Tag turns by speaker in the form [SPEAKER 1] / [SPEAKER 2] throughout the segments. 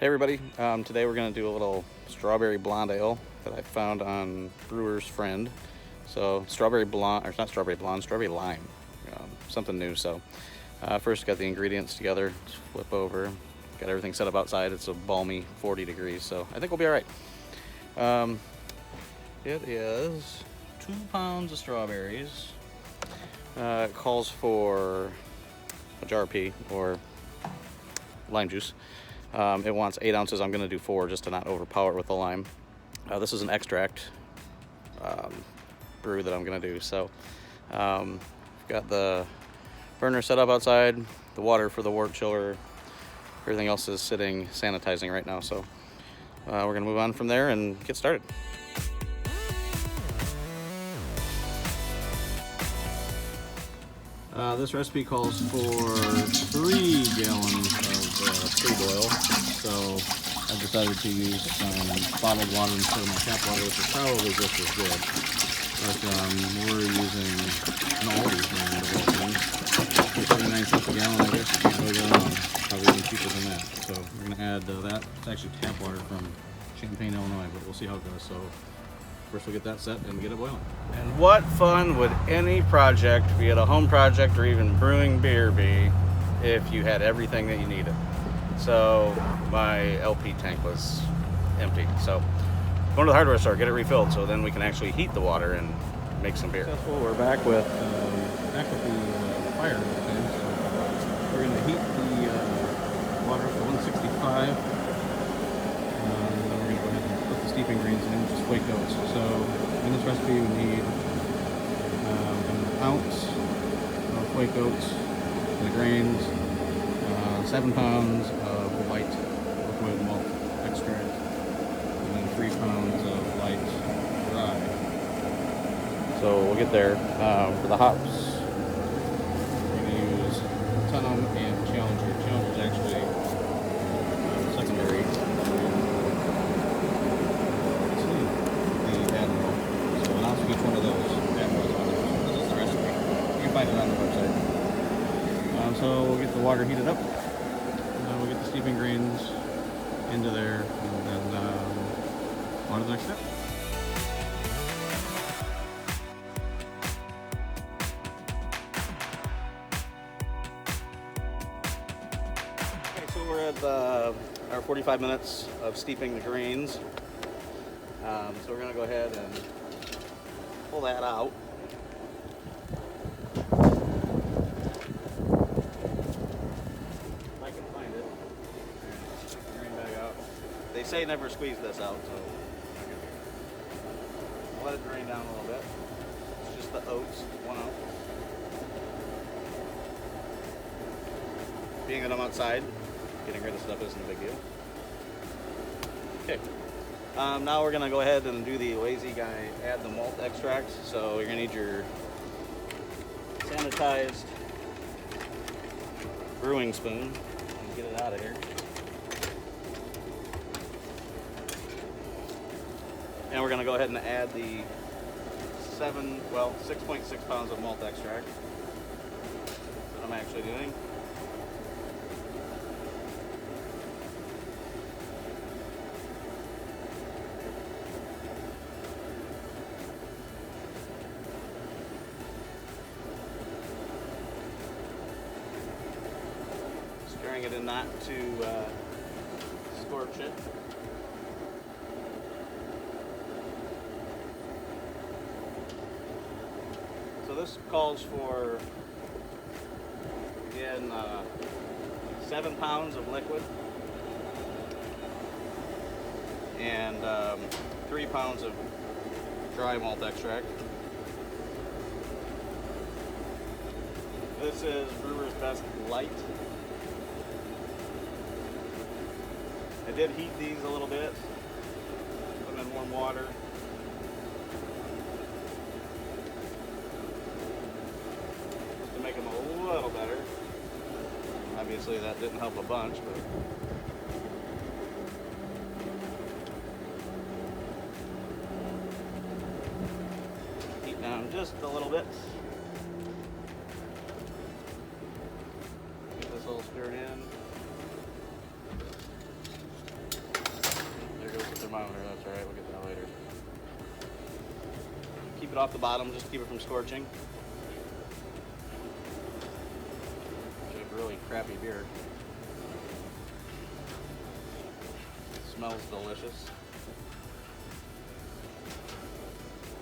[SPEAKER 1] Hey everybody, today we're going to do a little strawberry blonde ale that I found on Brewer's Friend. So strawberry blonde, or not strawberry blonde, strawberry lime, something new. So first got the ingredients together, just flip over, got everything set up outside. It's a balmy 40 degrees, so I think we'll be all right. It is 2 pounds of strawberries. It calls for a jar of pea or lime juice. It wants 8 ounces. I'm going to do 4 just to not overpower it with the lime. This is an extract brew that I'm going to do. So I've got the burner set up outside, the water for the wort chiller. Everything else is sitting sanitizing right now. So we're going to move on from there and get started. This recipe calls for 3 gallons of crude oil, so I've decided to use some bottled water instead of my tap water, which is probably just as good. But we're using an Aldi brand of all things. 79 cents a gallon, I guess you can't really go wrong. Probably even cheaper than that. So we're going to add that. It's actually tap water from Champaign, Illinois, but we'll see how it goes. So first we'll get that set and get it boiling. And what fun would any project, be it a home project or even brewing beer, be if you had everything that you needed? So my LP tank was empty. So going to the hardware store, get it refilled, so then we can actually heat the water and make some beer. Successful. We're back with the fire. Okay? So we're going to heat the water up to 165. Steeping grains in, which is flake oats. So in this recipe we need an ounce of flake oats and the grains, 7 pounds of light liquid malt extract, and then 3 pounds of light dry. So we'll get there. For the hops, we're going to use Tunham and Challenger. Challenger is actually secondary. Each one of those. This is the recipe. You can find it on the website. So we'll get the water heated up. We'll get the steeping grains into there, and then on to the next step. Okay, so we're at our 45 minutes of steeping the grains. So we're going to go ahead and pull that out. If I can find it. Take the grain bag out. They say never squeeze this out, so let it drain down a little bit. It's just the oats, 1 ounce. Being that I'm outside, getting rid of stuff isn't a big deal. Okay. Now we're going to go ahead and do the lazy guy, add the malt extract. So you're going to need your sanitized brewing spoon and get it out of here. And we're going to go ahead and add the 6.6 pounds of malt extract. That's what I'm actually doing. Stirring it in not to scorch it. So this calls for, again, 7 pounds of liquid and 3 pounds of dry malt extract. This is Brewer's Best Light. I did heat these a little bit, put them in warm water. Just to make them a little better. Obviously that didn't help a bunch, but heat down just a little bit. Get this all stirred in. it off the bottom just to keep it from scorching. It's a really crappy beer. It smells delicious.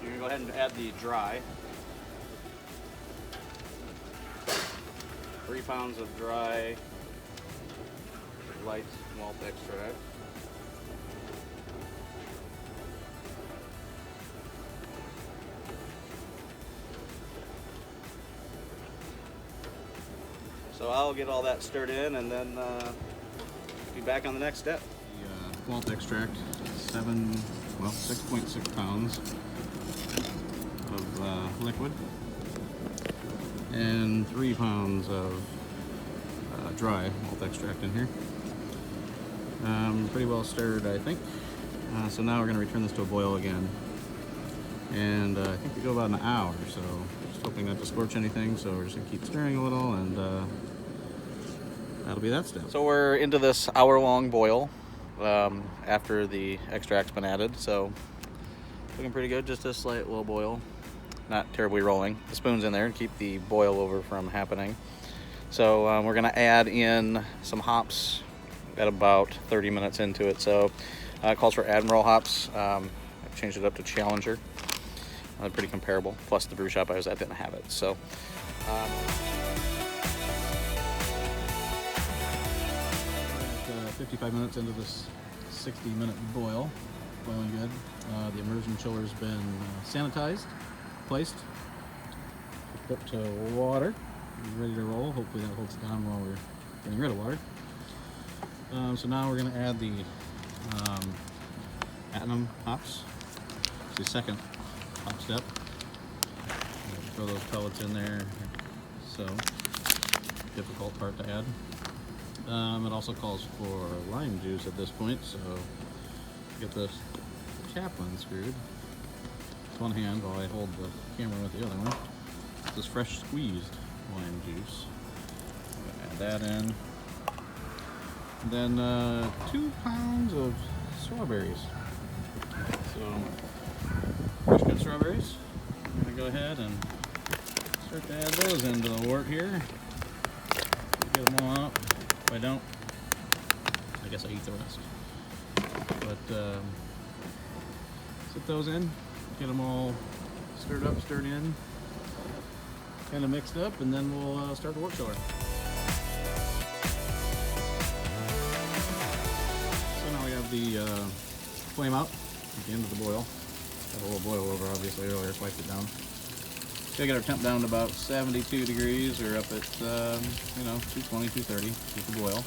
[SPEAKER 1] You're gonna go ahead and add the dry. 3 pounds of dry light malt extract. So I'll get all that stirred in and then be back on the next step. The malt extract, 6.6 pounds of liquid and 3 pounds of dry malt extract in here. Pretty well stirred, I think. So now we're going to return this to a boil again. And I think we go about an hour, so just hoping not to scorch anything, so we're just going to keep stirring a little, and that'll be that step. So we're into this hour-long boil after the extract's been added, so looking pretty good, just a slight low boil, not terribly rolling. The spoon's in there and keep the boil over from happening. So we're going to add in some hops at about 30 minutes into it. So it calls for Admiral hops. I've changed it up to Challenger. Pretty comparable. Plus the brew shop I was at didn't have it. So 55 minutes into this 60-minute boil, boiling good. The immersion chiller's been sanitized, placed, hooked up to water, ready to roll. Hopefully that holds it down while we're getting rid of water. So now we're going to add the Platinum hops. It's the second hop step. Throw those pellets in there. So, difficult part to add. It also calls for lime juice at this point, so get this cap unscrewed with one hand while I hold the camera with the other one. This fresh squeezed lime juice. I'm going to add that in. And then 2 pounds of strawberries. So, fresh cut strawberries. I'm going to go ahead and start to add those into the wort here. Get them all out. If I don't, I guess I eat the rest. But sit those in, get them all stirred up, stirred in, kind of mixed up, and then we'll start the wort chiller. So now we have the flame out at the end of the boil. Got a little boil over obviously earlier, wiped it down. Gotta get our temp down to about 72 degrees or up at, 220, 230, keep the boil.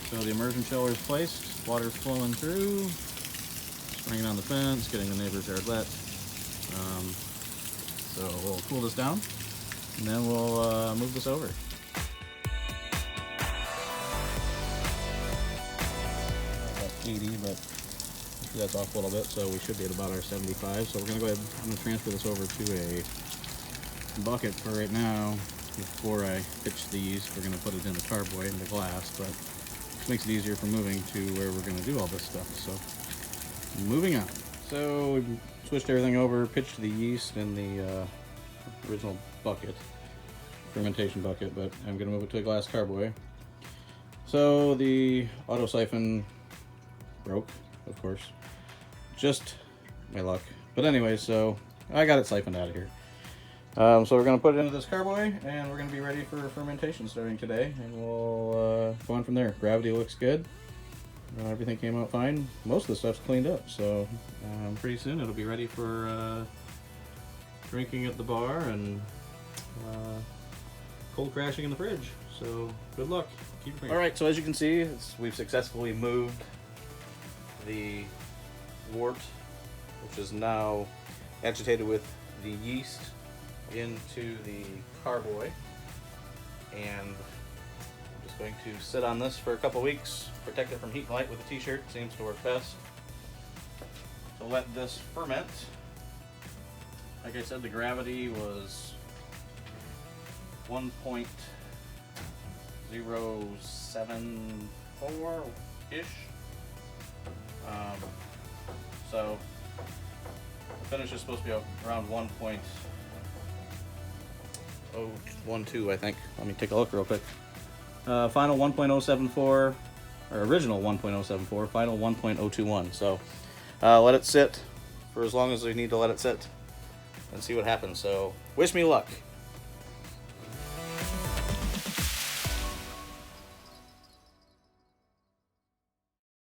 [SPEAKER 1] So the immersion chiller is placed, water's flowing through, spraying it on the fence, getting the neighbor's yard lit. So we'll cool this down, and then we'll move this over. About 80, but that's off a little bit, so we should be at about our 75. So we're gonna go ahead, I'm gonna transfer this over to a bucket for right now. Before I pitch the yeast, we're going to put it in the carboy, in the glass, but it makes it easier for moving to where we're going to do all this stuff. So moving on. So we switched everything over, pitched the yeast in the original bucket, fermentation bucket, but I'm going to move it to a glass carboy. So the auto siphon broke, of course, just my luck. But anyway, so I got it siphoned out of here. So we're going to put it into this carboy, and we're going to be ready for fermentation starting today, and we'll go on from there. Gravity looks good. Everything came out fine. Most of the stuff's cleaned up, so pretty soon it'll be ready for drinking at the bar and cold crashing in the fridge. So good luck. Keep it. All right, so as you can see, we've successfully moved the wort, which is now agitated with the yeast, into the carboy, and I'm just going to sit on this for a couple weeks, protect it from heat and light with a t-shirt, seems to work best. So let this ferment. Like I said, the gravity was 1.074-ish. So finish is supposed to be around 1.012, I think. Let me take a look real quick. Final 1.074, or original 1.074, final 1.021. So let it sit for as long as we need to let it sit and see what happens. So wish me luck.